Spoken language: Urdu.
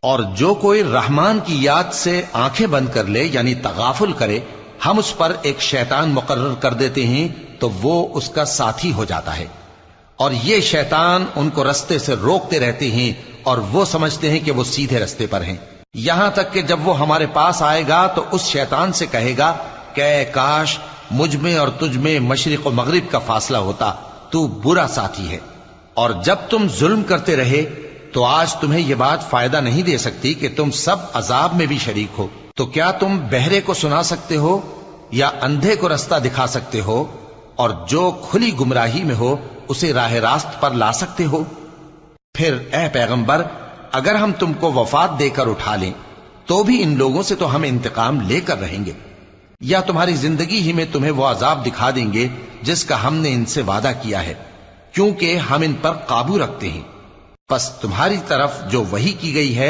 اور جو کوئی رحمان کی یاد سے آنکھیں بند کر لے یعنی تغافل کرے، ہم اس پر ایک شیطان مقرر کر دیتے ہیں تو وہ اس کا ساتھی ہو جاتا ہے، اور یہ شیطان ان کو رستے سے روکتے رہتے ہیں اور وہ سمجھتے ہیں کہ وہ سیدھے رستے پر ہیں، یہاں تک کہ جب وہ ہمارے پاس آئے گا تو اس شیطان سے کہے گا کہ اے کاش مجھ میں اور تجھ میں مشرق و مغرب کا فاصلہ ہوتا، تو برا ساتھی ہے۔ اور جب تم ظلم کرتے رہے تو آج تمہیں یہ بات فائدہ نہیں دے سکتی کہ تم سب عذاب میں بھی شریک ہو، تو کیا تم بہرے کو سنا سکتے ہو یا اندھے کو رستہ دکھا سکتے ہو، اور جو کھلی گمراہی میں ہو اسے راہ راست پر لا سکتے ہو؟ پھر اے پیغمبر، اگر ہم تم کو وفات دے کر اٹھا لیں تو بھی ان لوگوں سے تو ہم انتقام لے کر رہیں گے، یا تمہاری زندگی ہی میں تمہیں وہ عذاب دکھا دیں گے جس کا ہم نے ان سے وعدہ کیا ہے، کیونکہ ہم ان پر قابو رکھتے ہیں۔ پس تمہاری طرف جو وحی کی گئی ہے